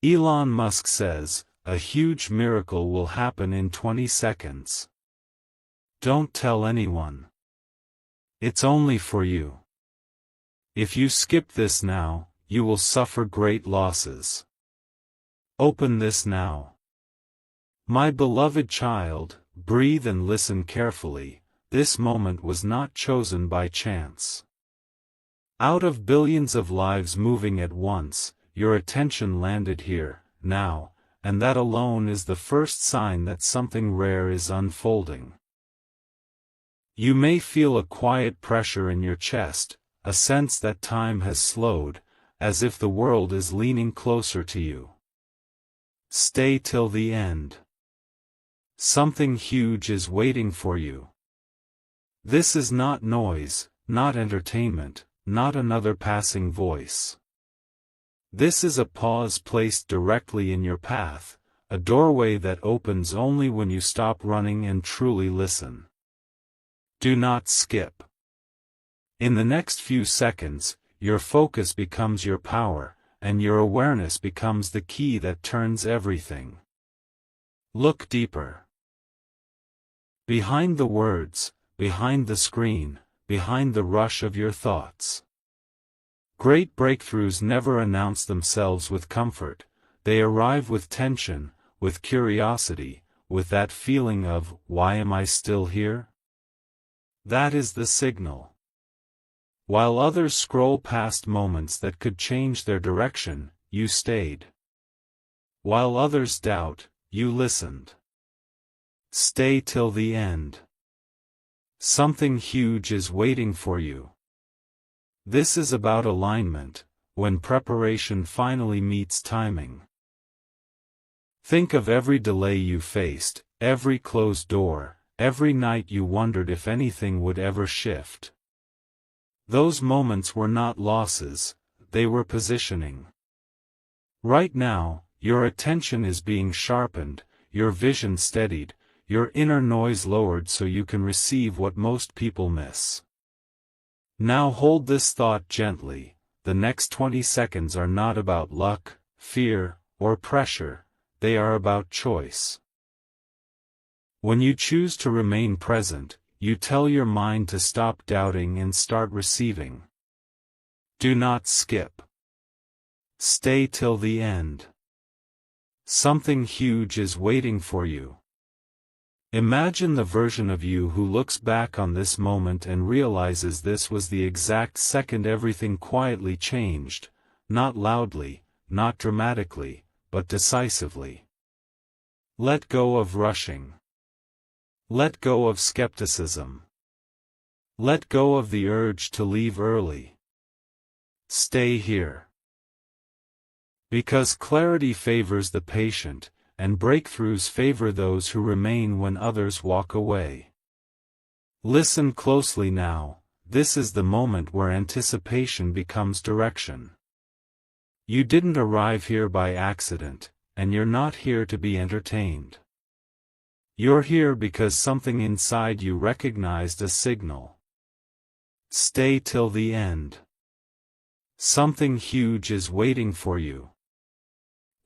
Elon Musk says, a huge miracle will happen in 20 seconds. Don't tell anyone. It's only for you. If you skip this now, you will suffer great losses. Open this now. My beloved child, breathe and listen carefully. This moment was not chosen by chance. Out of billions of lives moving at once, your attention landed here, now, and that alone is the first sign that something rare is unfolding. You may feel a quiet pressure in your chest, a sense that time has slowed, as if the world is leaning closer to you. Stay till the end. Something huge is waiting for you. This is not noise, not entertainment, not another passing voice. This is a pause placed directly in your path, a doorway that opens only when you stop running and truly listen. Do not skip. In the next few seconds, your focus becomes your power, and your awareness becomes the key that turns everything. Look deeper. Behind the words, behind the screen, behind the rush of your thoughts. Great breakthroughs never announce themselves with comfort, they arrive with tension, with curiosity, with that feeling of, why am I still here? That is the signal. While others scroll past moments that could change their direction, you stayed. While others doubt, you listened. Stay till the end. Something huge is waiting for you. This is about alignment, when preparation finally meets timing. Think of every delay you faced, every closed door, every night you wondered if anything would ever shift. Those moments were not losses, they were positioning. Right now, your attention is being sharpened, your vision steadied, your inner noise lowered so you can receive what most people miss. Now hold this thought gently. The next 20 seconds are not about luck, fear, or pressure, they are about choice. When you choose to remain present, you tell your mind to stop doubting and start receiving. Do not skip. Stay till the end. Something huge is waiting for you. Imagine the version of you who looks back on this moment and realizes this was the exact second everything quietly changed, not loudly, not dramatically, but decisively. Let go of rushing. Let go of skepticism. Let go of the urge to leave early. Stay here. Because clarity favors the patient, and breakthroughs favor those who remain when others walk away. Listen closely now, this is the moment where anticipation becomes direction. You didn't arrive here by accident, and you're not here to be entertained. You're here because something inside you recognized a signal. Stay till the end. Something huge is waiting for you.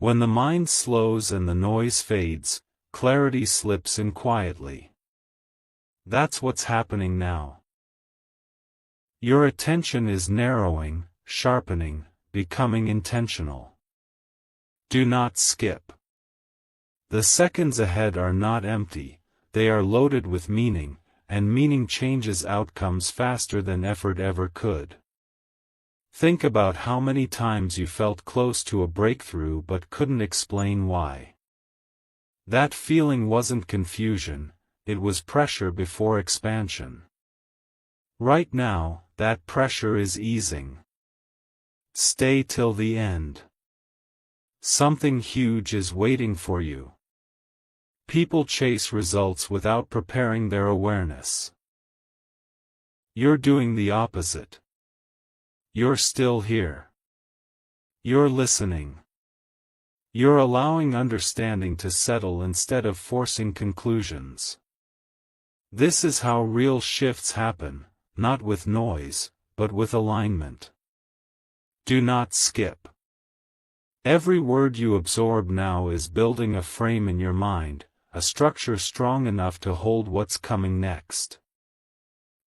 When the mind slows and the noise fades, clarity slips in quietly. That's what's happening now. Your attention is narrowing, sharpening, becoming intentional. Do not skip. The seconds ahead are not empty, they are loaded with meaning, and meaning changes outcomes faster than effort ever could. Think about how many times you felt close to a breakthrough but couldn't explain why. That feeling wasn't confusion, it was pressure before expansion. Right now, that pressure is easing. Stay till the end. Something huge is waiting for you. People chase results without preparing their awareness. You're doing the opposite. You're still here. You're listening. You're allowing understanding to settle instead of forcing conclusions. This is how real shifts happen, not with noise, but with alignment. Do not skip. Every word you absorb now is building a frame in your mind, a structure strong enough to hold what's coming next.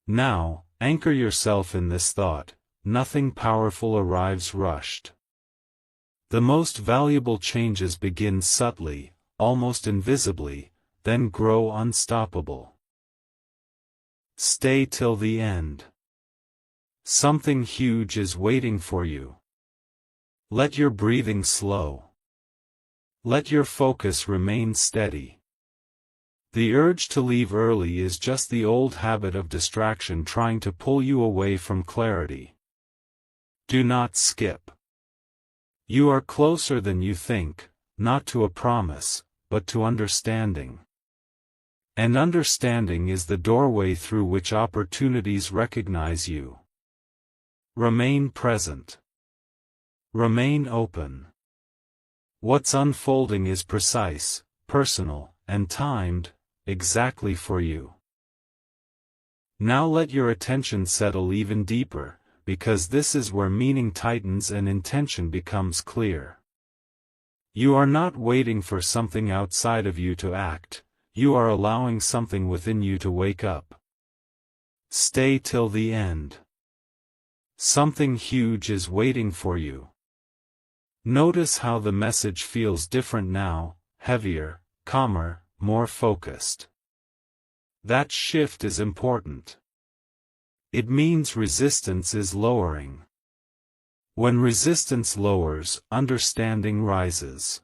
Now, anchor yourself in this thought: nothing powerful arrives rushed. The most valuable changes begin subtly, almost invisibly, then grow unstoppable. Stay till the end. Something huge is waiting for you. Let your breathing slow. Let your focus remain steady. The urge to leave early is just the old habit of distraction trying to pull you away from clarity. Do not skip. You are closer than you think, not to a promise, but to understanding. And understanding is the doorway through which opportunities recognize you. Remain present. Remain open. What's unfolding is precise, personal, and timed, exactly for you. Now let your attention settle even deeper, because this is where meaning tightens and intention becomes clear. You are not waiting for something outside of you to act, you are allowing something within you to wake up. Stay till the end. Something huge is waiting for you. Notice how the message feels different now, heavier, calmer, more focused. That shift is important. It means resistance is lowering. When resistance lowers, understanding rises.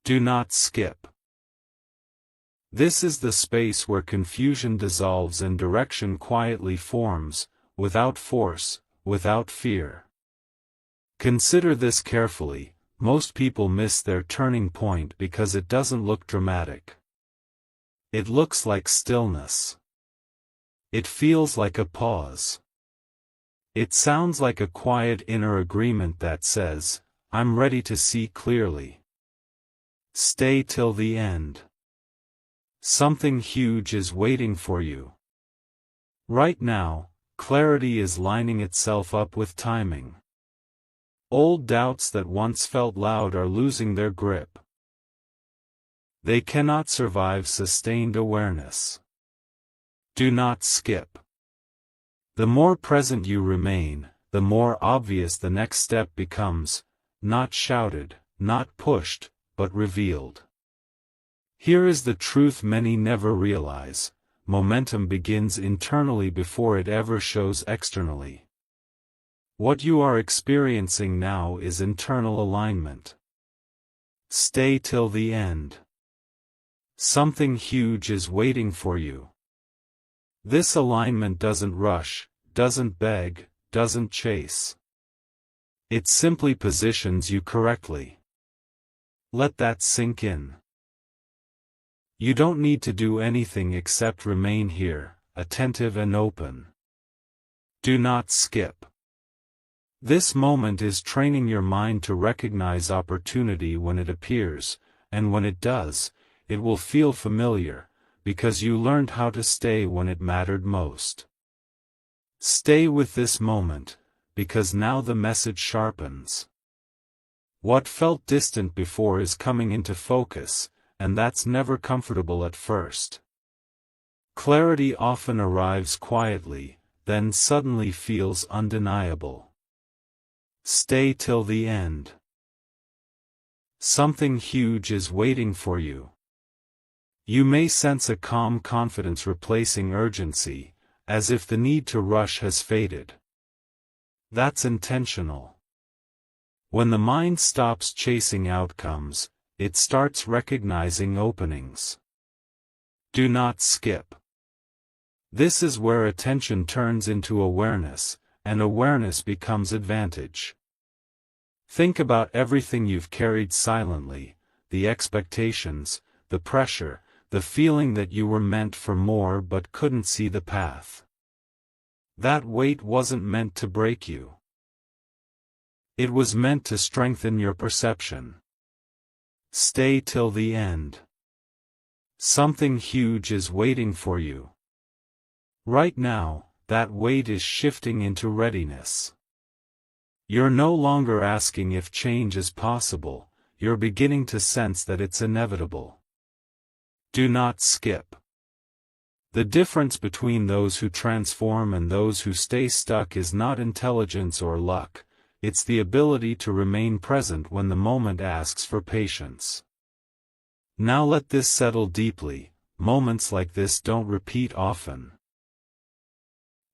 Do not skip. This is the space where confusion dissolves and direction quietly forms, without force, without fear. Consider this carefully: most people miss their turning point because it doesn't look dramatic. It looks like stillness. It feels like a pause. It sounds like a quiet inner agreement that says, "I'm ready to see clearly." Stay till the end. Something huge is waiting for you. Right now, clarity is lining itself up with timing. Old doubts that once felt loud are losing their grip. They cannot survive sustained awareness. Do not skip. The more present you remain, the more obvious the next step becomes, not shouted, not pushed, but revealed. Here is the truth many never realize: momentum begins internally before it ever shows externally. What you are experiencing now is internal alignment. Stay till the end. Something huge is waiting for you. This alignment doesn't rush, doesn't beg, doesn't chase. It simply positions you correctly. Let that sink in. You don't need to do anything except remain here, attentive and open. Do not skip. This moment is training your mind to recognize opportunity when it appears, and when it does, it will feel familiar, because you learned how to stay when it mattered most. Stay with this moment, because now the message sharpens. What felt distant before is coming into focus, and that's never comfortable at first. Clarity often arrives quietly, then suddenly feels undeniable. Stay till the end. Something huge is waiting for you. You may sense a calm confidence replacing urgency, as if the need to rush has faded. That's intentional. When the mind stops chasing outcomes, it starts recognizing openings. Do not skip. This is where attention turns into awareness, and awareness becomes advantage. Think about everything you've carried silently: the expectations, the pressure, the feeling that you were meant for more but couldn't see the path. That weight wasn't meant to break you. It was meant to strengthen your perception. Stay till the end. Something huge is waiting for you. Right now, that weight is shifting into readiness. You're no longer asking if change is possible, you're beginning to sense that it's inevitable. Do not skip. The difference between those who transform and those who stay stuck is not intelligence or luck, it's the ability to remain present when the moment asks for patience. Now let this settle deeply. Moments like this don't repeat often.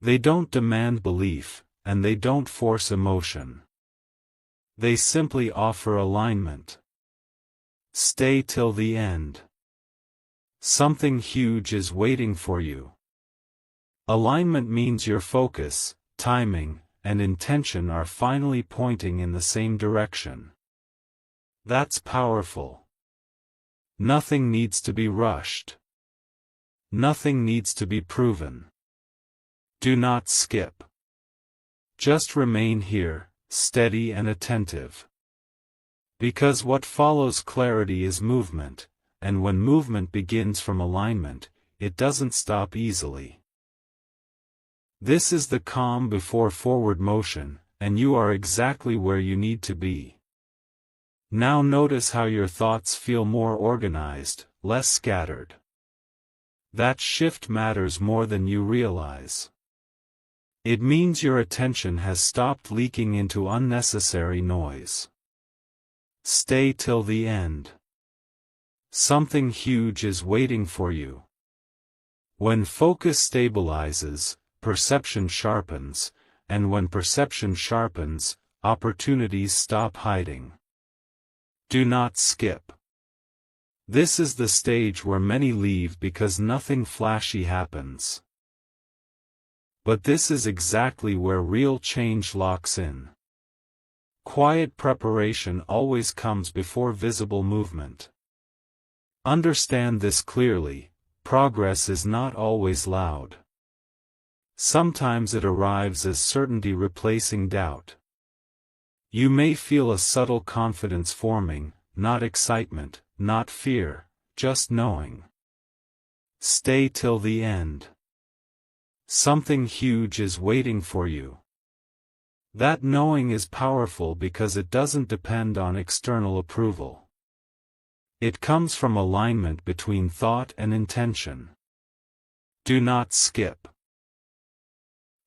They don't demand belief, and they don't force emotion. They simply offer alignment. Stay till the end. Something huge is waiting for you. Alignment means your focus, timing, and intention are finally pointing in the same direction. That's powerful. Nothing needs to be rushed. Nothing needs to be proven. Do not skip. Just remain here, steady and attentive. Because what follows clarity is movement, and when movement begins from alignment, it doesn't stop easily. This is the calm before forward motion, and you are exactly where you need to be. Now notice how your thoughts feel more organized, less scattered. That shift matters more than you realize. It means your attention has stopped leaking into unnecessary noise. Stay till the end. Something huge is waiting for you. When focus stabilizes, perception sharpens, and when perception sharpens, opportunities stop hiding. Do not skip. This is the stage where many leave because nothing flashy happens. But this is exactly where real change locks in. Quiet preparation always comes before visible movement. Understand this clearly, progress is not always loud. Sometimes it arrives as certainty replacing doubt. You may feel a subtle confidence forming, not excitement, not fear, just knowing. Stay till the end. Something huge is waiting for you. That knowing is powerful because it doesn't depend on external approval. It comes from alignment between thought and intention. Do not skip.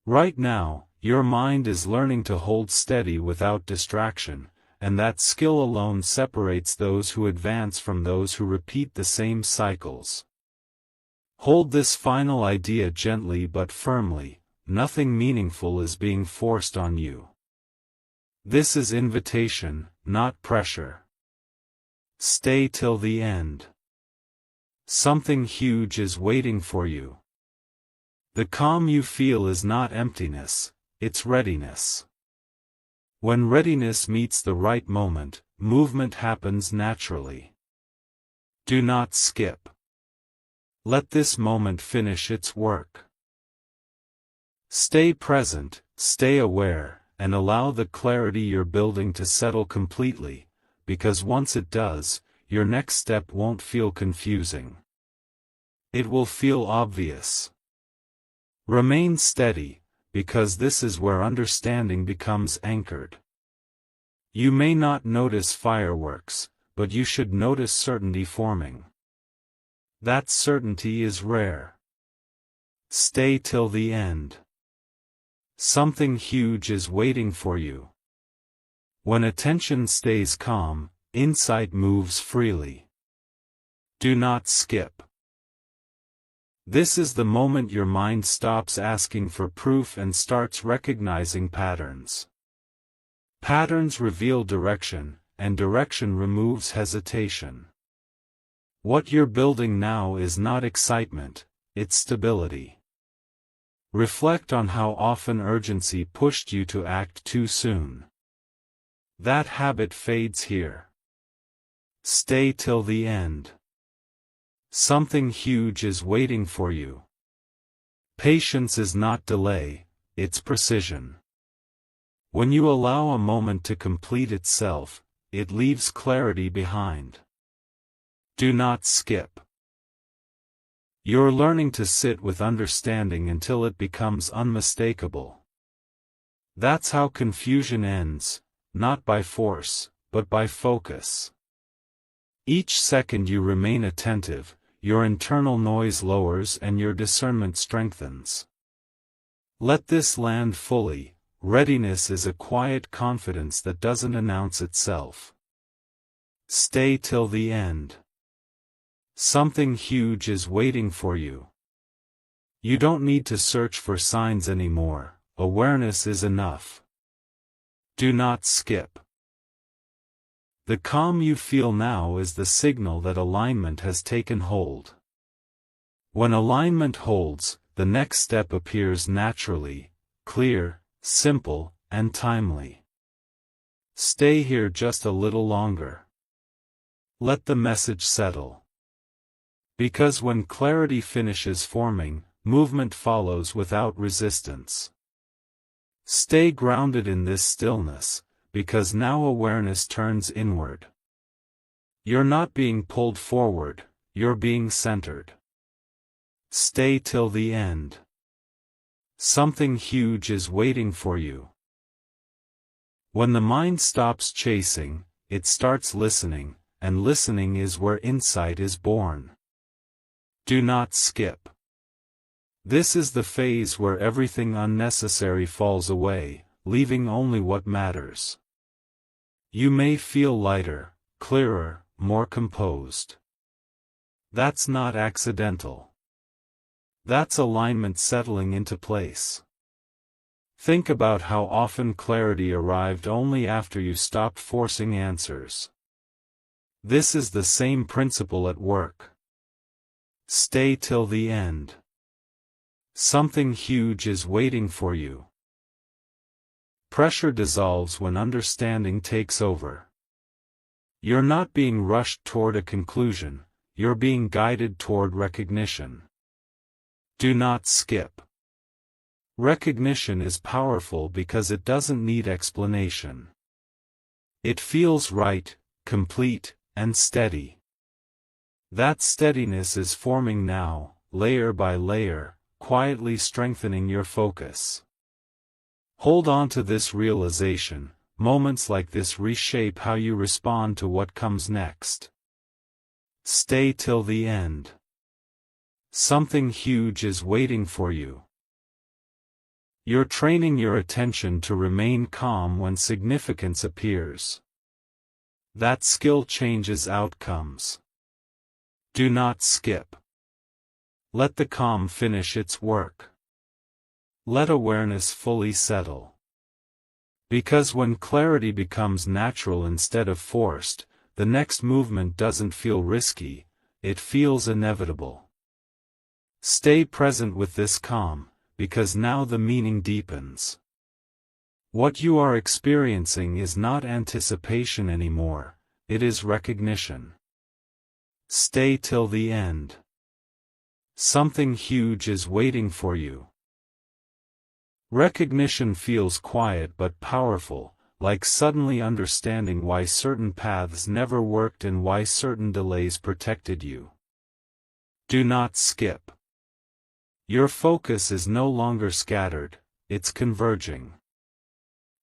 Right now, your mind is learning to hold steady without distraction, and that skill alone separates those who advance from those who repeat the same cycles. Hold this final idea gently but firmly. Nothing meaningful is being forced on you. This is invitation, not pressure. Stay till the end. Something huge is waiting for you. The calm you feel is not emptiness, it's readiness. When readiness meets the right moment, movement happens naturally. Do not skip. Let this moment finish its work. Stay present, stay aware, and allow the clarity you're building to settle completely, because once it does, your next step won't feel confusing. It will feel obvious. Remain steady, because this is where understanding becomes anchored. You may not notice fireworks, but you should notice certainty forming. That certainty is rare. Stay till the end. Something huge is waiting for you. When attention stays calm, insight moves freely. Do not skip. This is the moment your mind stops asking for proof and starts recognizing patterns. Patterns reveal direction, and direction removes hesitation. What you're building now is not excitement, it's stability. Reflect on how often urgency pushed you to act too soon. That habit fades here. Stay till the end. Something huge is waiting for you. Patience is not delay, it's precision. When you allow a moment to complete itself, it leaves clarity behind. Do not skip. You're learning to sit with understanding until it becomes unmistakable. That's how confusion ends, not by force, but by focus. Each second you remain attentive, your internal noise lowers and your discernment strengthens. Let this land fully. Readiness is a quiet confidence that doesn't announce itself. Stay till the end. Something huge is waiting for you. You don't need to search for signs anymore, awareness is enough. Do not skip. The calm you feel now is the signal that alignment has taken hold. When alignment holds, the next step appears naturally, clear, simple, and timely. Stay here just a little longer. Let the message settle. Because when clarity finishes forming, movement follows without resistance. Stay grounded in this stillness, because now awareness turns inward. You're not being pulled forward, you're being centered. Stay till the end. Something huge is waiting for you. When the mind stops chasing, it starts listening, and listening is where insight is born. Do not skip. This is the phase where everything unnecessary falls away, leaving only what matters. You may feel lighter, clearer, more composed. That's not accidental. That's alignment settling into place. Think about how often clarity arrived only after you stopped forcing answers. This is the same principle at work. Stay till the end. Something huge is waiting for you. Pressure dissolves when understanding takes over. You're not being rushed toward a conclusion, you're being guided toward recognition. Do not skip. Recognition is powerful because it doesn't need explanation. It feels right, complete, and steady. That steadiness is forming now, layer by layer, quietly strengthening your focus. Hold on to this realization. Moments like this reshape how you respond to what comes next. Stay till the end. Something huge is waiting for you. You're training your attention to remain calm when significance appears. That skill changes outcomes. Do not skip. Let the calm finish its work. Let awareness fully settle. Because when clarity becomes natural instead of forced, the next movement doesn't feel risky, it feels inevitable. Stay present with this calm, because now the meaning deepens. What you are experiencing is not anticipation anymore, it is recognition. Stay till the end. Something huge is waiting for you. Recognition feels quiet but powerful, like suddenly understanding why certain paths never worked and why certain delays protected you. Do not skip. Your focus is no longer scattered, it's converging.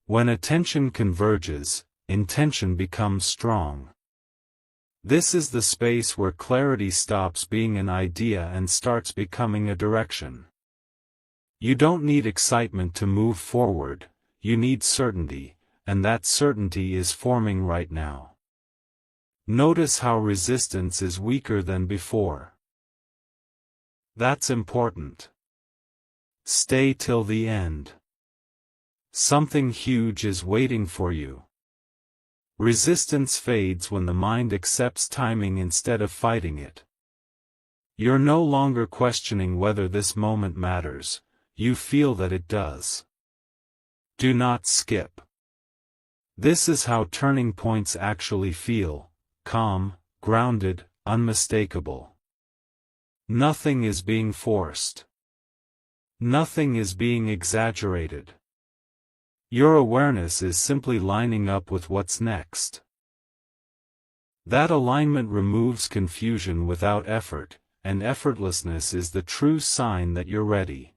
When attention converges, intention becomes strong. This is the space where clarity stops being an idea and starts becoming a direction. You don't need excitement to move forward, you need certainty, and that certainty is forming right now. Notice how resistance is weaker than before. That's important. Stay till the end. Something huge is waiting for you. Resistance fades when the mind accepts timing instead of fighting it. You're no longer questioning whether this moment matters, you feel that it does. Do not skip. This is how turning points actually feel: calm, grounded, unmistakable. Nothing is being forced. Nothing is being exaggerated. Your awareness is simply lining up with what's next. That alignment removes confusion without effort, and effortlessness is the true sign that you're ready.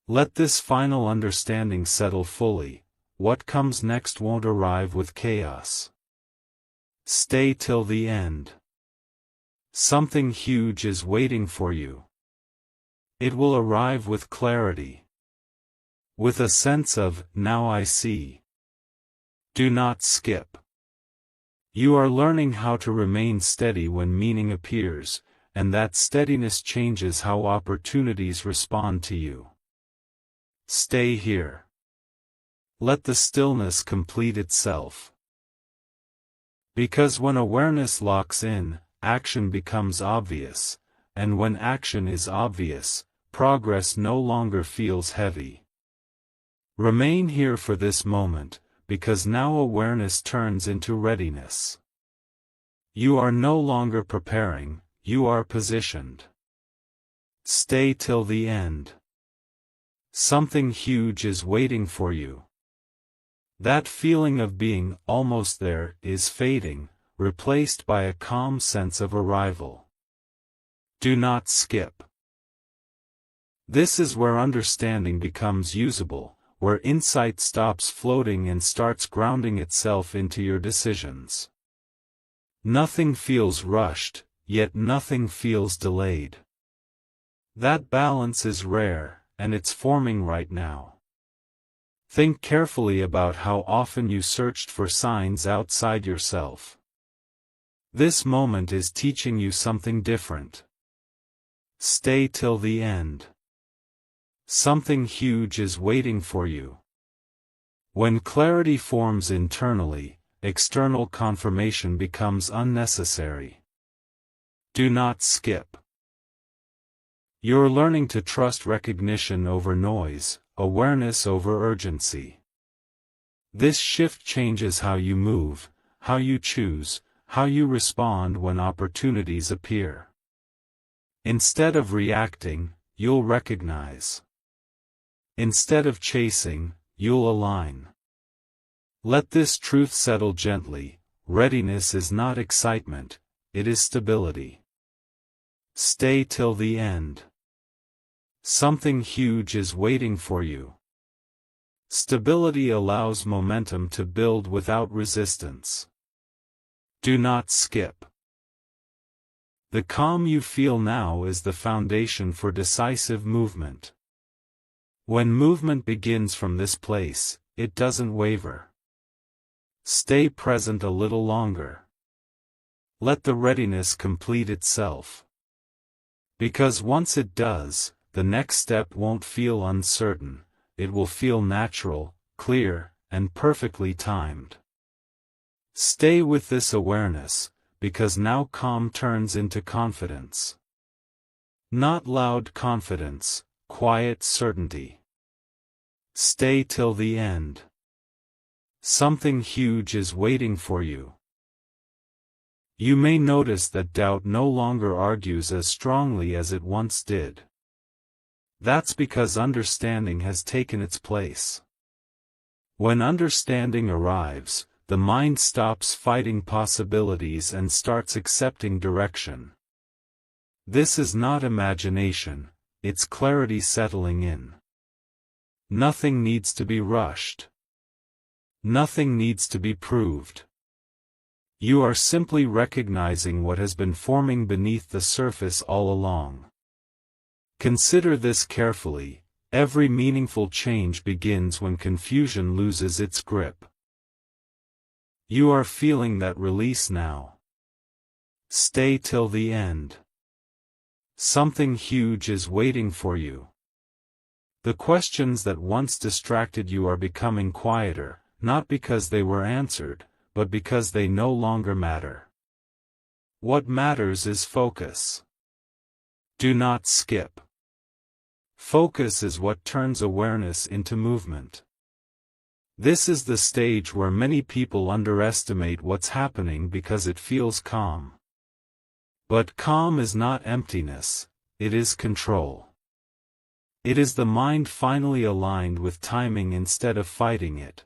Let this final understanding settle fully. What comes next won't arrive with chaos. Stay till the end. Something huge is waiting for you. It will arrive with clarity. With a sense of, now I see. Do not skip. You are learning how to remain steady when meaning appears, and that steadiness changes how opportunities respond to you. Stay here. Let the stillness complete itself. Because when awareness locks in, action becomes obvious, and when action is obvious, progress no longer feels heavy. Remain here for this moment, because now awareness turns into readiness. You are no longer preparing, you are positioned. Stay till the end. Something huge is waiting for you. That feeling of being almost there is fading, replaced by a calm sense of arrival. Do not skip. This is where understanding becomes usable, where insight stops floating and starts grounding itself into your decisions. Nothing feels rushed, yet nothing feels delayed. That balance is rare, and it's forming right now. Think carefully about how often you searched for signs outside yourself. This moment is teaching you something different. Stay till the end. Something huge is waiting for you. When clarity forms internally, external confirmation becomes unnecessary. Do not skip. You're learning to trust recognition over noise, awareness over urgency. This shift changes how you move, how you choose, how you respond when opportunities appear. Instead of reacting, you'll recognize. Instead of chasing, you'll align. Let this truth settle gently. Readiness is not excitement, it is stability. Stay till the end. Something huge is waiting for you. Stability allows momentum to build without resistance. Do not skip. The calm you feel now is the foundation for decisive movement. When movement begins from this place, it doesn't waver. Stay present a little longer. Let the readiness complete itself. Because once it does, the next step won't feel uncertain, it will feel natural, clear, and perfectly timed. Stay with this awareness, because now calm turns into confidence. Not loud confidence, quiet certainty. Stay till the end. Something huge is waiting for you. You may notice that doubt no longer argues as strongly as it once did. That's because understanding has taken its place. When understanding arrives, the mind stops fighting possibilities and starts accepting direction. This is not imagination, it's clarity settling in. Nothing needs to be rushed. Nothing needs to be proved. You are simply recognizing what has been forming beneath the surface all along. Consider this carefully. Every meaningful change begins when confusion loses its grip. You are feeling that release now. Stay till the end. Something huge is waiting for you. The questions that once distracted you are becoming quieter, not because they were answered, but because they no longer matter. What matters is focus. Do not skip. Focus is what turns awareness into movement. This is the stage where many people underestimate what's happening because it feels calm. But calm is not emptiness, it is control. It is the mind finally aligned with timing instead of fighting it.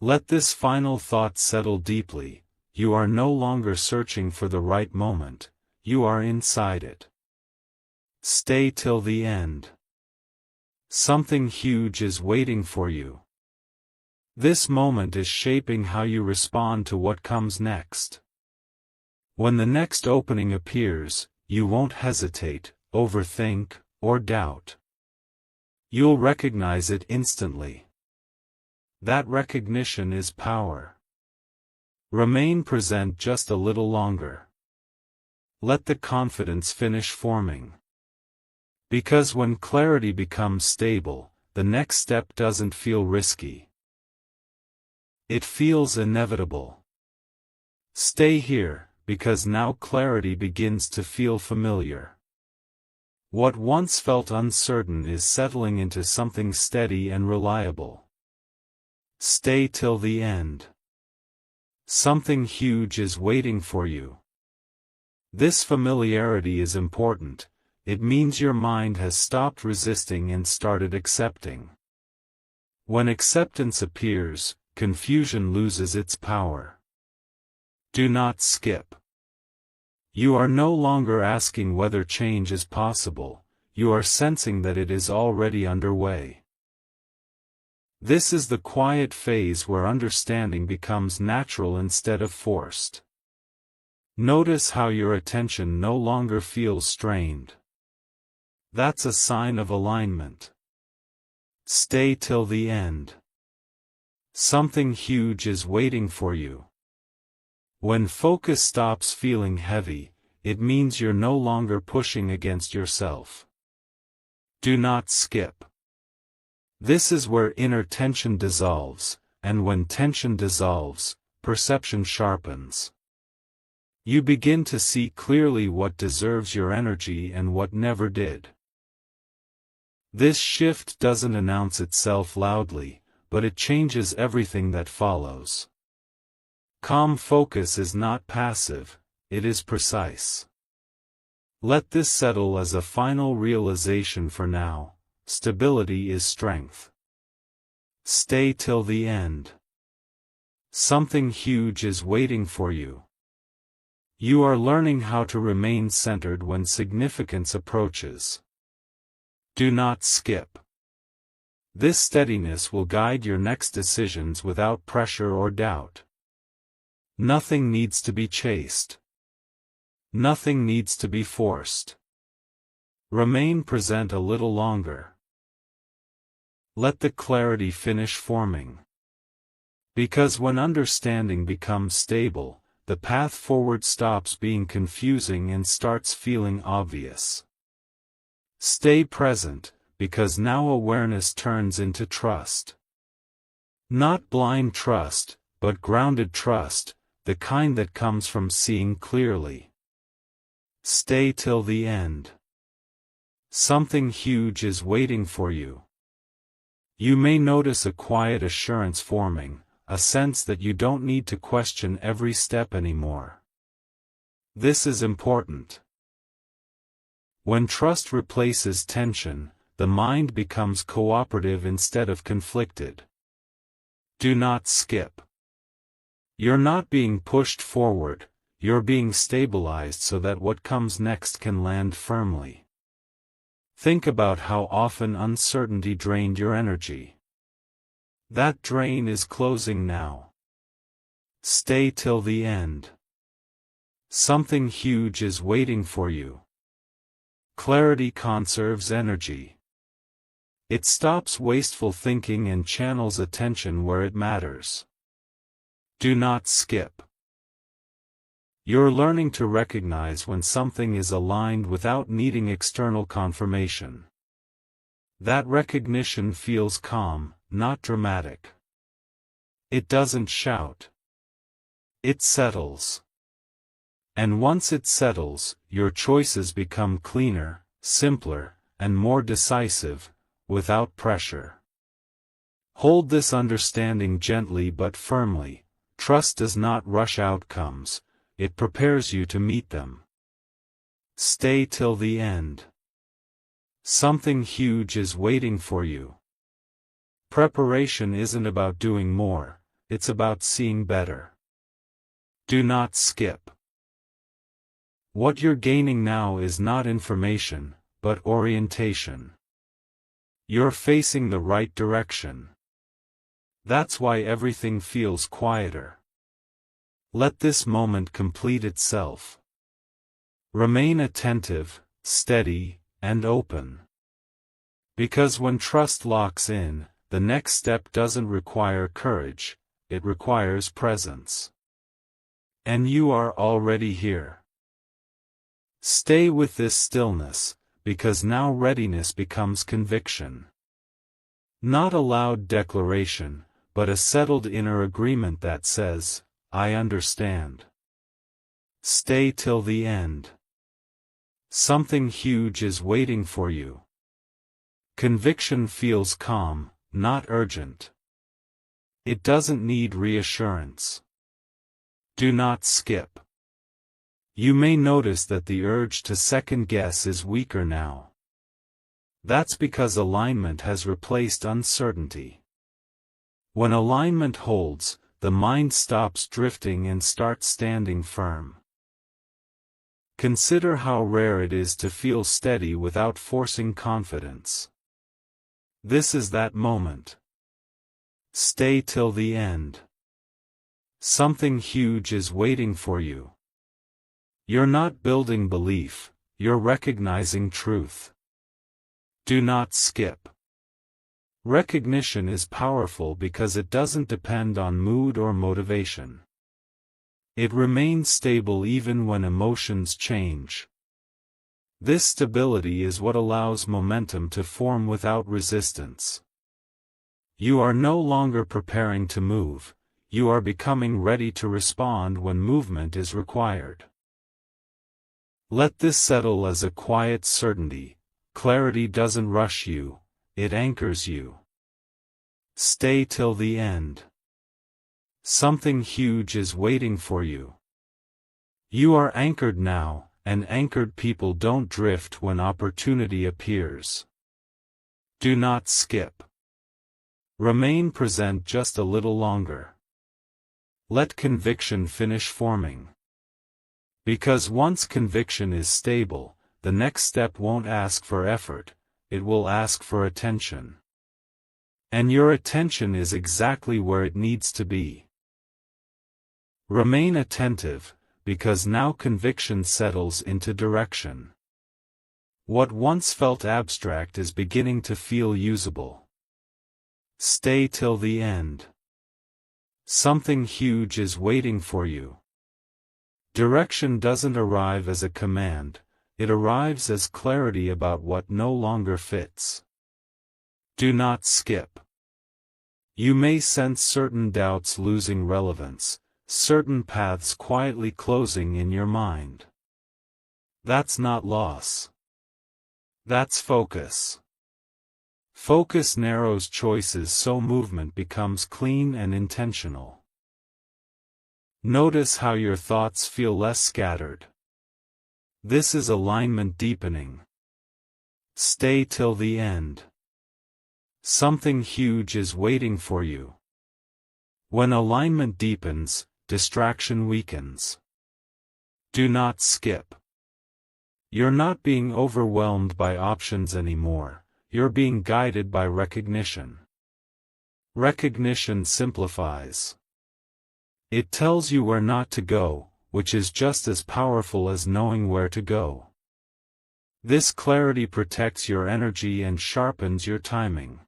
Let this final thought settle deeply. You are no longer searching for the right moment, you are inside it. Stay till the end. Something huge is waiting for you. This moment is shaping how you respond to what comes next. When the next opening appears, you won't hesitate, overthink, or doubt. You'll recognize it instantly. That recognition is power. Remain present just a little longer. Let the confidence finish forming. Because when clarity becomes stable, the next step doesn't feel risky. It feels inevitable. Stay here, because now clarity begins to feel familiar. What once felt uncertain is settling into something steady and reliable. Stay till the end. Something huge is waiting for you. This familiarity is important. It means your mind has stopped resisting and started accepting. When acceptance appears, confusion loses its power. Do not skip. You are no longer asking whether change is possible, you are sensing that it is already underway. This is the quiet phase where understanding becomes natural instead of forced. Notice how your attention no longer feels strained. That's a sign of alignment. Stay till the end. Something huge is waiting for you. When focus stops feeling heavy, it means you're no longer pushing against yourself. Do not skip. This is where inner tension dissolves, and when tension dissolves, perception sharpens. You begin to see clearly what deserves your energy and what never did. This shift doesn't announce itself loudly, but it changes everything that follows. Calm focus is not passive, it is precise. Let this settle as a final realization for now. Stability is strength. Stay till the end. Something huge is waiting for you. You are learning how to remain centered when significance approaches. Do not skip. This steadiness will guide your next decisions without pressure or doubt. Nothing needs to be chased. Nothing needs to be forced. Remain present a little longer. Let the clarity finish forming. Because when understanding becomes stable, the path forward stops being confusing and starts feeling obvious. Stay present, because now awareness turns into trust. Not blind trust, but grounded trust, the kind that comes from seeing clearly. Stay till the end. Something huge is waiting for you. You may notice a quiet assurance forming, a sense that you don't need to question every step anymore. This is important. When trust replaces tension, the mind becomes cooperative instead of conflicted. Do not skip. You're not being pushed forward, you're being stabilized so that what comes next can land firmly. Think about how often uncertainty drained your energy. That drain is closing now. Stay till the end. Something huge is waiting for you. Clarity conserves energy. It stops wasteful thinking and channels attention where it matters. Do not skip. You're learning to recognize when something is aligned without needing external confirmation. That recognition feels calm, not dramatic. It doesn't shout. It settles. And once it settles, your choices become cleaner, simpler, and more decisive, without pressure. Hold this understanding gently but firmly. Trust does not rush outcomes, it prepares you to meet them. Stay till the end. Something huge is waiting for you. Preparation isn't about doing more, it's about seeing better. Do not skip. What you're gaining now is not information, but orientation. You're facing the right direction. That's why everything feels quieter. Let this moment complete itself. Remain attentive, steady, and open. Because when trust locks in, the next step doesn't require courage, it requires presence. And you are already here. Stay with this stillness, because now readiness becomes conviction. Not a loud declaration, but a settled inner agreement that says, I understand. Stay till the end. Something huge is waiting for you. Conviction feels calm, not urgent. It doesn't need reassurance. Do not skip. You may notice that the urge to second-guess is weaker now. That's because alignment has replaced uncertainty. When alignment holds, the mind stops drifting and starts standing firm. Consider how rare it is to feel steady without forcing confidence. This is that moment. Stay till the end. Something huge is waiting for you. You're not building belief, you're recognizing truth. Do not skip. Recognition is powerful because it doesn't depend on mood or motivation. It remains stable even when emotions change. This stability is what allows momentum to form without resistance. You are no longer preparing to move, you are becoming ready to respond when movement is required. Let this settle as a quiet certainty. Clarity doesn't rush you, it anchors you. Stay till the end. Something huge is waiting for you. You are anchored now, and anchored people don't drift when opportunity appears. Do not skip. Remain present just a little longer. Let conviction finish forming. Because once conviction is stable, the next step won't ask for effort, it will ask for attention. And your attention is exactly where it needs to be. Remain attentive, because now conviction settles into direction. What once felt abstract is beginning to feel usable. Stay till the end. Something huge is waiting for you. Direction doesn't arrive as a command, it arrives as clarity about what no longer fits. Do not skip. You may sense certain doubts losing relevance, certain paths quietly closing in your mind. That's not loss. That's focus. Focus narrows choices so movement becomes clean and intentional. Notice how your thoughts feel less scattered. This is alignment deepening. Stay till the end. Something huge is waiting for you. When alignment deepens, distraction weakens. Do not skip. You're not being overwhelmed by options anymore, you're being guided by recognition. Recognition simplifies. It tells you where not to go, which is just as powerful as knowing where to go. This clarity protects your energy and sharpens your timing.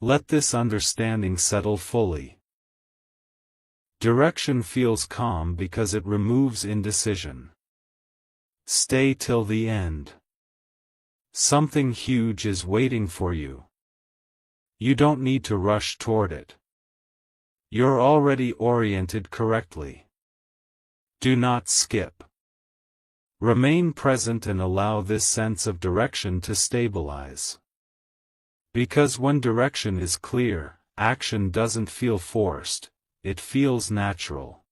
Let this understanding settle fully. Direction feels calm because it removes indecision. Stay till the end. Something huge is waiting for you. You don't need to rush toward it. You're already oriented correctly. Do not skip. Remain present and allow this sense of direction to stabilize. Because when direction is clear, action doesn't feel forced, it feels natural.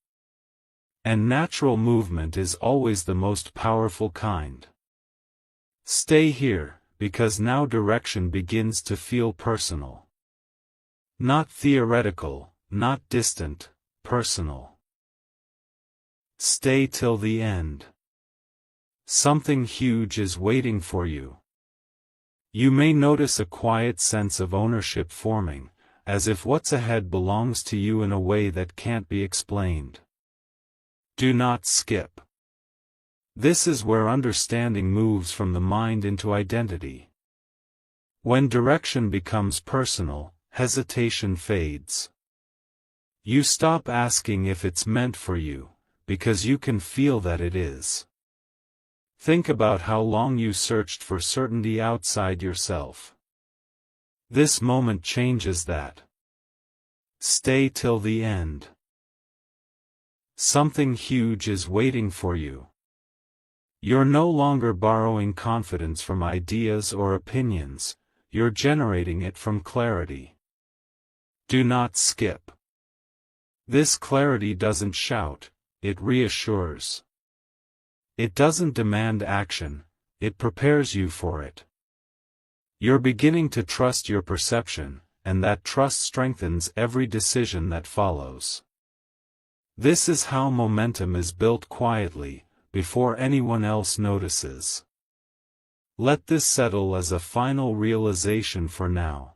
And natural movement is always the most powerful kind. Stay here, because now direction begins to feel personal. Not theoretical, not distant, personal. Stay till the end. Something huge is waiting for you. You may notice a quiet sense of ownership forming, as if what's ahead belongs to you in a way that can't be explained. Do not skip. This is where understanding moves from the mind into identity. When direction becomes personal, hesitation fades. You stop asking if it's meant for you, because you can feel that it is. Think about how long you searched for certainty outside yourself. This moment changes that. Stay till the end. Something huge is waiting for you. You're no longer borrowing confidence from ideas or opinions, you're generating it from clarity. Do not skip. This clarity doesn't shout, it reassures. It doesn't demand action, it prepares you for it. You're beginning to trust your perception, and that trust strengthens every decision that follows. This is how momentum is built quietly, before anyone else notices. Let this settle as a final realization for now.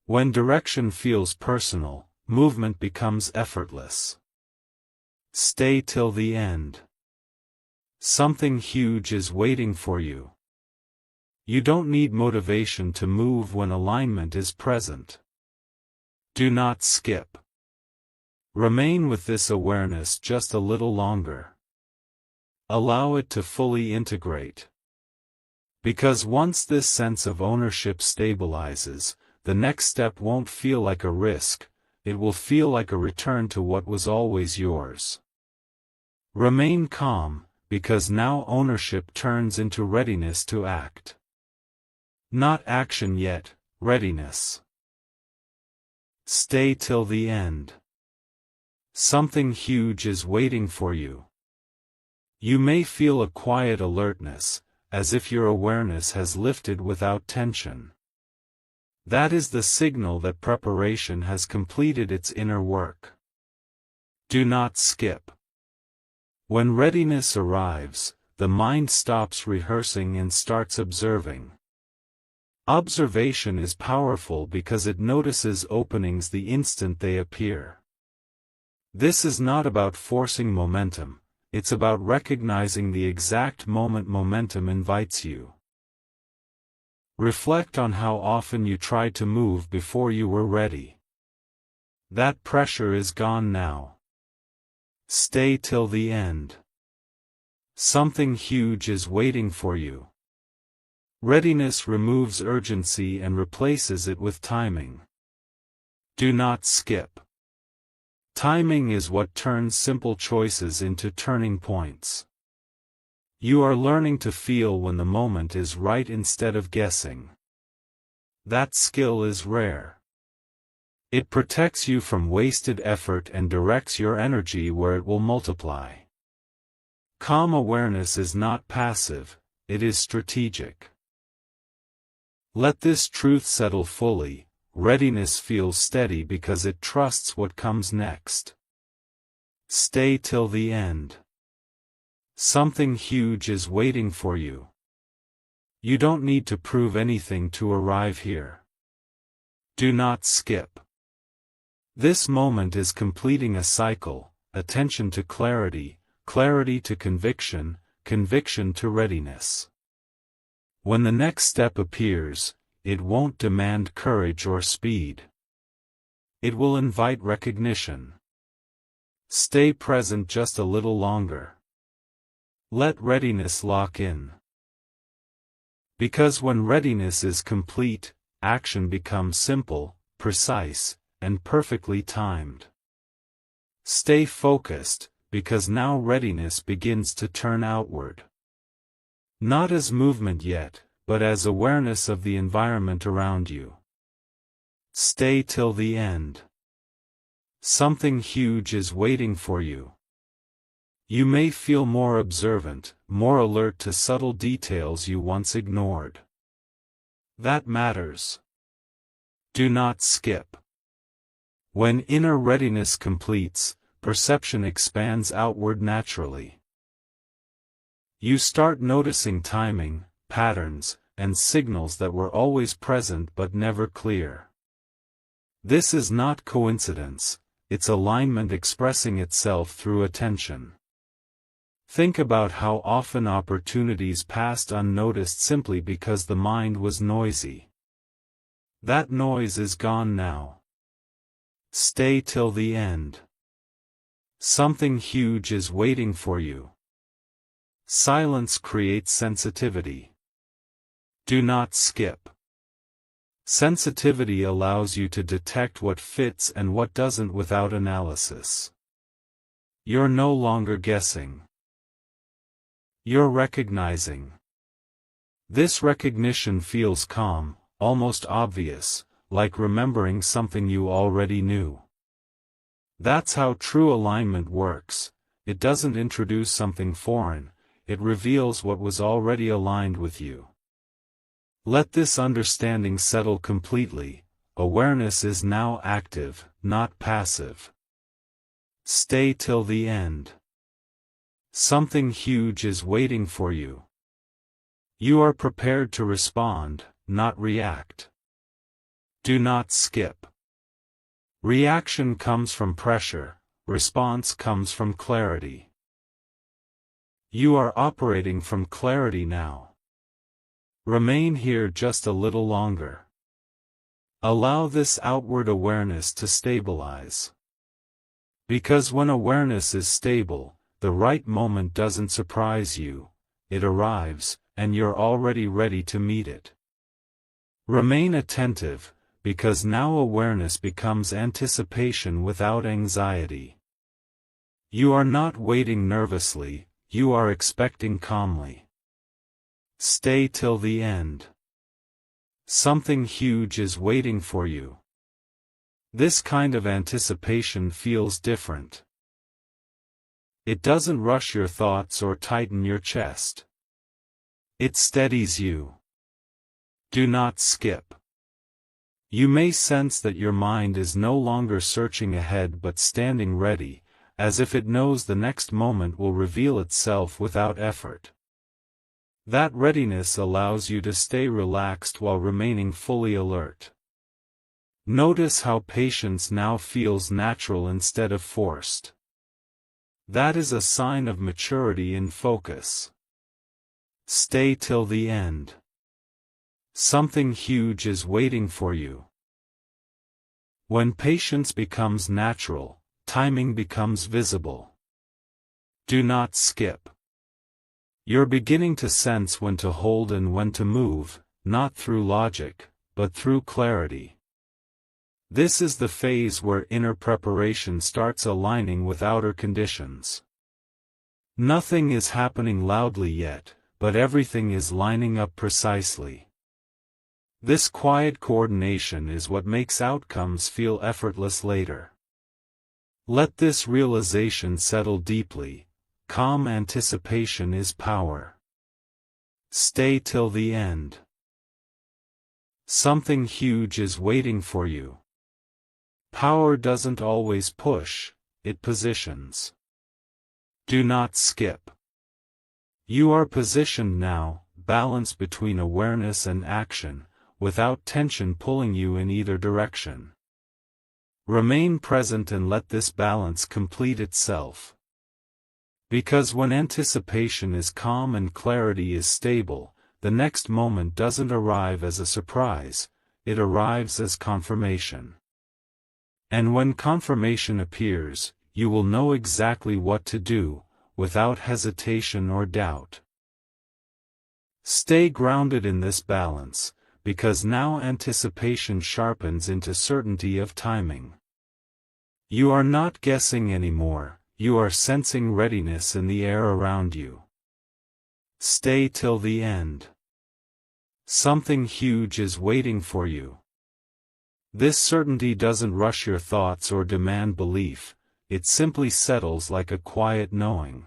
When direction feels personal, movement becomes effortless. Stay till the end. Something huge is waiting for you. You don't need motivation to move when alignment is present. Do not skip. Remain with this awareness just a little longer. Allow it to fully integrate. Because once this sense of ownership stabilizes, the next step won't feel like a risk, it will feel like a return to what was always yours. Remain calm, because now ownership turns into readiness to act. Not action yet, readiness. Stay till the end. Something huge is waiting for you. You may feel a quiet alertness, as if your awareness has lifted without tension. That is the signal that preparation has completed its inner work. Do not skip. When readiness arrives, the mind stops rehearsing and starts observing. Observation is powerful because it notices openings the instant they appear. This is not about forcing momentum, it's about recognizing the exact moment momentum invites you. Reflect on how often you tried to move before you were ready. That pressure is gone now. Stay till the end. Something huge is waiting for you. Readiness removes urgency and replaces it with timing. Do not skip. Timing is what turns simple choices into turning points. You are learning to feel when the moment is right instead of guessing. That skill is rare. It protects you from wasted effort and directs your energy where it will multiply. Calm awareness is not passive, it is strategic. Let this truth settle fully. Readiness feels steady because it trusts what comes next. Stay till the end. Something huge is waiting for you. You don't need to prove anything to arrive here. Do not skip. This moment is completing a cycle, attention to clarity, clarity to conviction, conviction to readiness. When the next step appears, it won't demand courage or speed. It will invite recognition. Stay present just a little longer. Let readiness lock in. Because when readiness is complete, action becomes simple, precise, and perfectly timed. Stay focused, because now readiness begins to turn outward. Not as movement yet, but as awareness of the environment around you. Stay till the end. Something huge is waiting for you. You may feel more observant, more alert to subtle details you once ignored. That matters. Do not skip. When inner readiness completes, perception expands outward naturally. You start noticing timing, patterns, and signals that were always present but never clear. This is not coincidence, it's alignment expressing itself through attention. Think about how often opportunities passed unnoticed simply because the mind was noisy. That noise is gone now. Stay till the end. Something huge is waiting for you. Silence creates sensitivity. Do not skip. Sensitivity allows you to detect what fits and what doesn't without analysis. You're no longer guessing. You're recognizing. This recognition feels calm, almost obvious, like remembering something you already knew. That's how true alignment works. It doesn't introduce something foreign, it reveals what was already aligned with you. Let this understanding settle completely. Awareness is now active, not passive. Stay till the end. Something huge is waiting for you. You are prepared to respond, not react. Do not skip. Reaction comes from pressure, response comes from clarity. You are operating from clarity now. Remain here just a little longer. Allow this outward awareness to stabilize. Because when awareness is stable, the right moment doesn't surprise you, it arrives, and you're already ready to meet it. Remain attentive, because now awareness becomes anticipation without anxiety. You are not waiting nervously, you are expecting calmly. Stay till the end. Something huge is waiting for you. This kind of anticipation feels different. It doesn't rush your thoughts or tighten your chest. It steadies you. Do not skip. You may sense that your mind is no longer searching ahead but standing ready, as if it knows the next moment will reveal itself without effort. That readiness allows you to stay relaxed while remaining fully alert. Notice how patience now feels natural instead of forced. That is a sign of maturity in focus. Stay till the end. Something huge is waiting for you. When patience becomes natural, timing becomes visible. Do not skip. You're beginning to sense when to hold and when to move, not through logic, but through clarity. This is the phase where inner preparation starts aligning with outer conditions. Nothing is happening loudly yet, but everything is lining up precisely. This quiet coordination is what makes outcomes feel effortless later. Let this realization settle deeply. Calm anticipation is power. Stay till the end. Something huge is waiting for you. Power doesn't always push, it positions. Do not skip. You are positioned now, balance between awareness and action, without tension pulling you in either direction. Remain present and let this balance complete itself. Because when anticipation is calm and clarity is stable, the next moment doesn't arrive as a surprise, it arrives as confirmation. And when confirmation appears, you will know exactly what to do, without hesitation or doubt. Stay grounded in this balance, because now anticipation sharpens into certainty of timing. You are not guessing anymore, you are sensing readiness in the air around you. Stay till the end. Something huge is waiting for you. This certainty doesn't rush your thoughts or demand belief, it simply settles like a quiet knowing.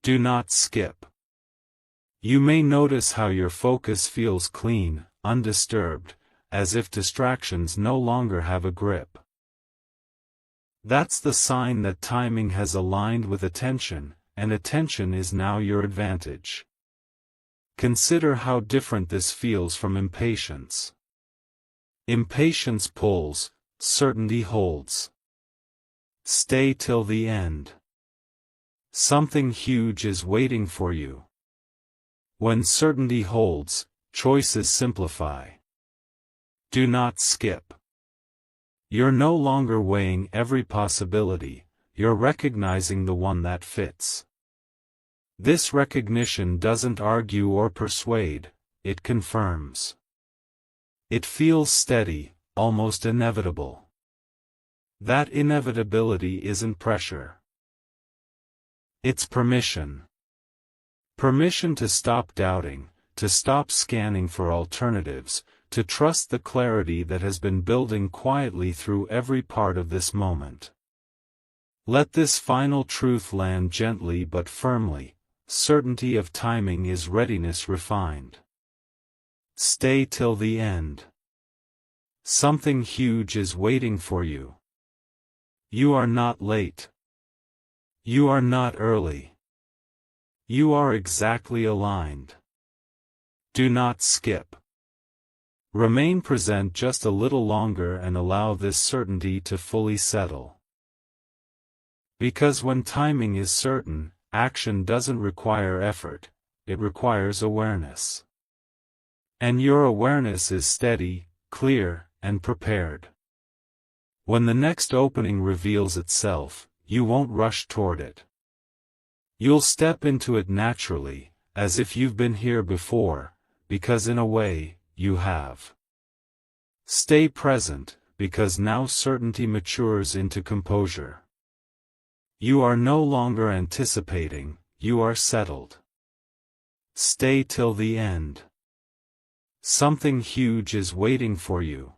Do not skip. You may notice how your focus feels clean, undisturbed, as if distractions no longer have a grip. That's the sign that timing has aligned with attention, and attention is now your advantage. Consider how different this feels from impatience. Impatience pulls, certainty holds. Stay till the end. Something huge is waiting for you. When certainty holds, choices simplify. Do not skip. You're no longer weighing every possibility, you're recognizing the one that fits. This recognition doesn't argue or persuade, it confirms. It feels steady, almost inevitable. That inevitability isn't pressure. It's permission. Permission to stop doubting, to stop scanning for alternatives, to trust the clarity that has been building quietly through every part of this moment. Let this final truth land gently but firmly. Certainty of timing is readiness refined. Stay till the end. Something huge is waiting for you. You are not late. You are not early. You are exactly aligned. Do not skip. Remain present just a little longer and allow this certainty to fully settle. Because when timing is certain, action doesn't require effort, it requires awareness. And your awareness is steady, clear, and prepared. When the next opening reveals itself, you won't rush toward it. You'll step into it naturally, as if you've been here before, because in a way, you have. Stay present, because now certainty matures into composure. You are no longer anticipating, you are settled. Stay till the end. Something huge is waiting for you.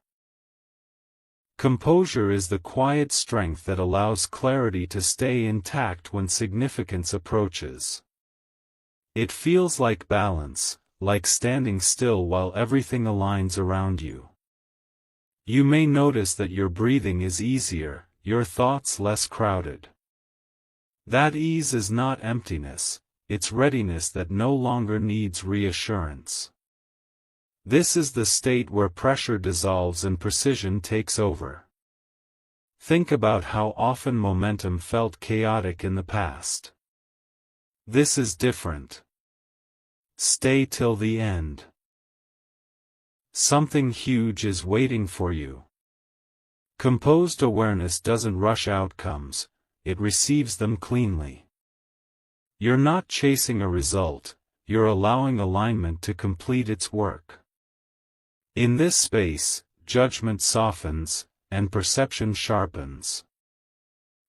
Composure is the quiet strength that allows clarity to stay intact when significance approaches. It feels like balance, like standing still while everything aligns around you. You may notice that your breathing is easier, your thoughts less crowded. That ease is not emptiness, it's readiness that no longer needs reassurance. This is the state where pressure dissolves and precision takes over. Think about how often momentum felt chaotic in the past. This is different. Stay till the end. Something huge is waiting for you. Composed awareness doesn't rush outcomes. It receives them cleanly. You're not chasing a result, you're allowing alignment to complete its work. In this space, judgment softens, and perception sharpens.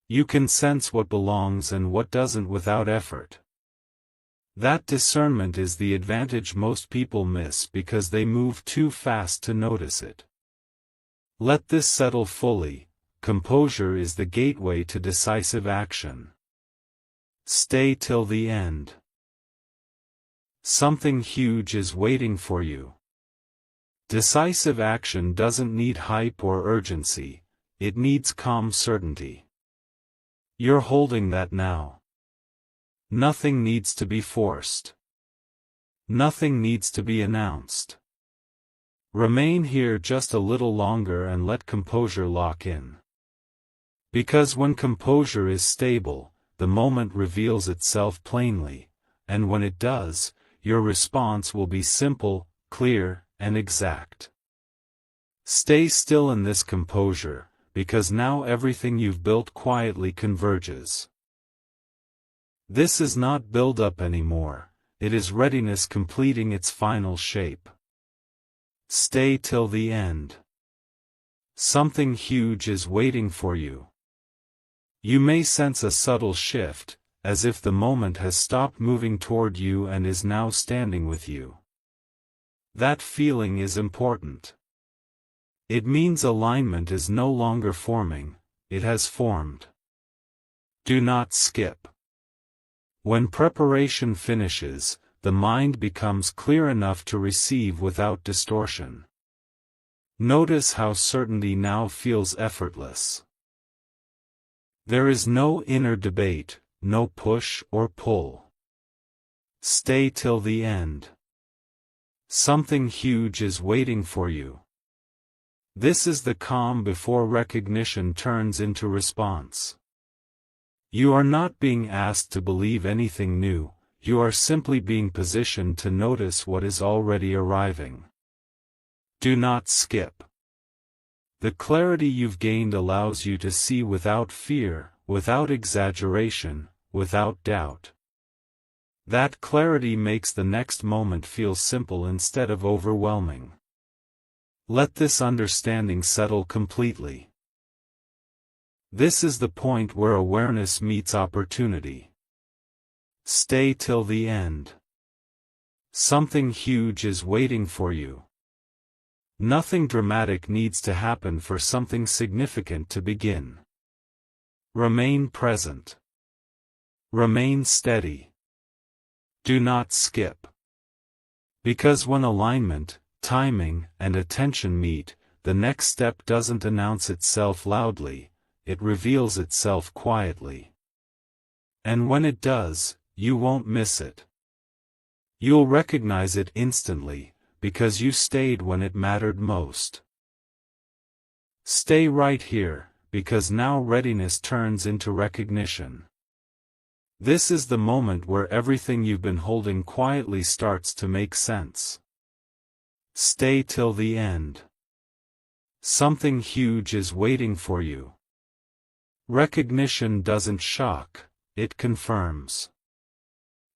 You can sense what belongs and what doesn't without effort. That discernment is the advantage most people miss because they move too fast to notice it. Let this settle fully. Composure is the gateway to decisive action. Stay till the end. Something huge is waiting for you. Decisive action doesn't need hype or urgency, it needs calm certainty. You're holding that now. Nothing needs to be forced. Nothing needs to be announced. Remain here just a little longer and let composure lock in. Because when composure is stable, the moment reveals itself plainly, and when it does, your response will be simple, clear, and exact. Stay still in this composure, because now everything you've built quietly converges. This is not build-up anymore, it is readiness completing its final shape. Stay till the end. Something huge is waiting for you. You may sense a subtle shift, as if the moment has stopped moving toward you and is now standing with you. That feeling is important. It means alignment is no longer forming, it has formed. Do not skip. When preparation finishes, the mind becomes clear enough to receive without distortion. Notice how certainty now feels effortless. There is no inner debate, no push or pull. Stay till the end. Something huge is waiting for you. This is the calm before recognition turns into response. You are not being asked to believe anything new, you are simply being positioned to notice what is already arriving. Do not skip. The clarity you've gained allows you to see without fear, without exaggeration, without doubt. That clarity makes the next moment feel simple instead of overwhelming. Let this understanding settle completely. This is the point where awareness meets opportunity. Stay till the end. Something huge is waiting for you. Nothing dramatic needs to happen for something significant to begin. Remain present. Remain steady. Do not skip. Because when alignment, timing, and attention meet, the next step doesn't announce itself loudly, it reveals itself quietly. And when it does, you won't miss it. You'll recognize it instantly, because you stayed when it mattered most. Stay right here, because now readiness turns into recognition. This is the moment where everything you've been holding quietly starts to make sense. Stay till the end. Something huge is waiting for you. Recognition doesn't shock, it confirms.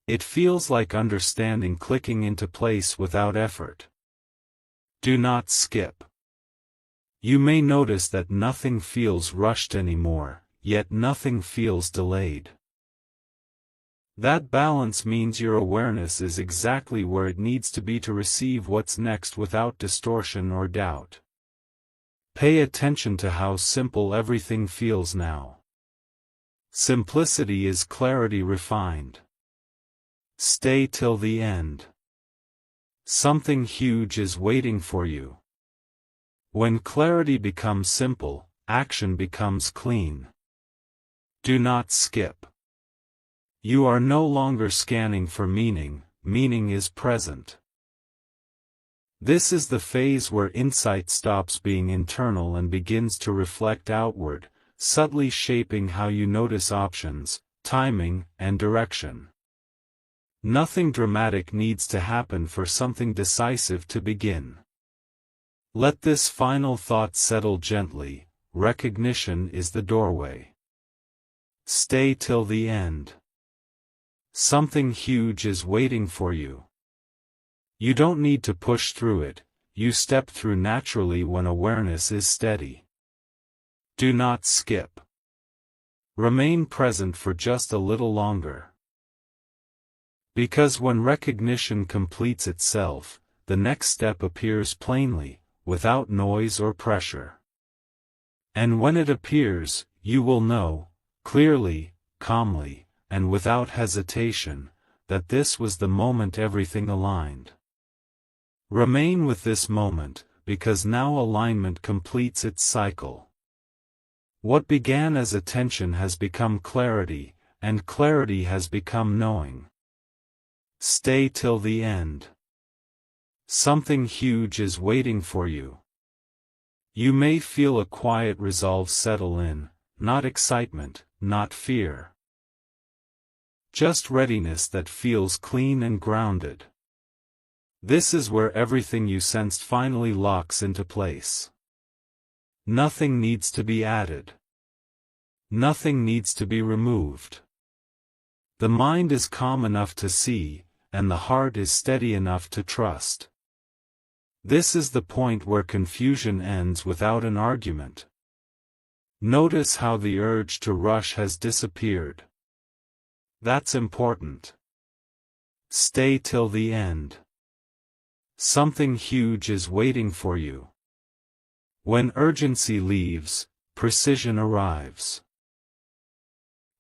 It feels like understanding clicking into place without effort. Do not skip. You may notice that nothing feels rushed anymore, yet nothing feels delayed. That balance means your awareness is exactly where it needs to be to receive what's next without distortion or doubt. Pay attention to how simple everything feels now. Simplicity is clarity refined. Stay till the end. Something huge is waiting for you. When clarity becomes simple, action becomes clean. Do not skip. You are no longer scanning for meaning, meaning is present. This is the phase where insight stops being internal and begins to reflect outward, subtly shaping how you notice options, timing, and direction. Nothing dramatic needs to happen for something decisive to begin. Let this final thought settle gently, recognition is the doorway. Stay till the end. Something huge is waiting for you. You don't need to push through it, you step through naturally when awareness is steady. Do not skip. Remain present for just a little longer. Because when recognition completes itself, the next step appears plainly, without noise or pressure. And when it appears, you will know, clearly, calmly, and without hesitation, that this was the moment everything aligned. Remain with this moment, because now alignment completes its cycle. What began as attention has become clarity, and clarity has become knowing. Stay till the end. Something huge is waiting for you. You may feel a quiet resolve settle in, not excitement, not fear. Just readiness that feels clean and grounded. This is where everything you sensed finally locks into place. Nothing needs to be added. Nothing needs to be removed. The mind is calm enough to see, and the heart is steady enough to trust. This is the point where confusion ends without an argument. Notice how the urge to rush has disappeared. That's important. Stay till the end. Something huge is waiting for you. When urgency leaves, precision arrives.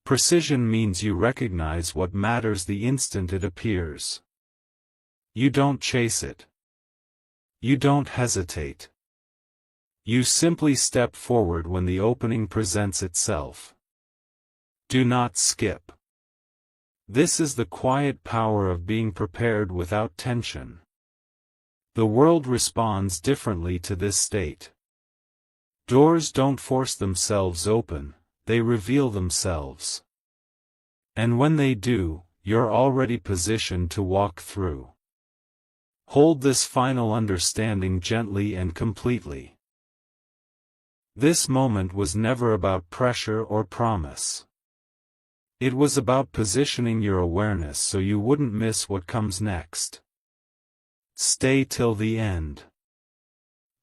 Precision means you recognize what matters the instant it appears. You don't chase it. You don't hesitate. You simply step forward when the opening presents itself. Do not skip. This is the quiet power of being prepared without tension. The world responds differently to this state. Doors don't force themselves open, they reveal themselves. And when they do, you're already positioned to walk through. Hold this final understanding gently and completely. This moment was never about pressure or promise. It was about positioning your awareness so you wouldn't miss what comes next. Stay till the end.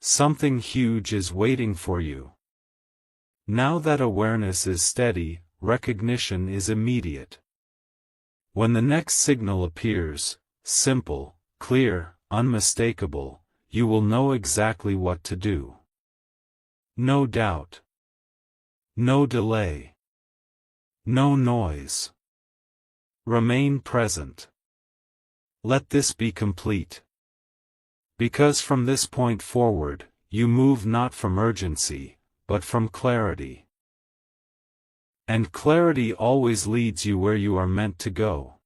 Something huge is waiting for you. Now that awareness is steady, recognition is immediate. When the next signal appears, simple, clear, unmistakable, you will know exactly what to do. No doubt. No delay. No noise. Remain present. Let this be complete. Because from this point forward, you move not from urgency, but from clarity. And clarity always leads you where you are meant to go.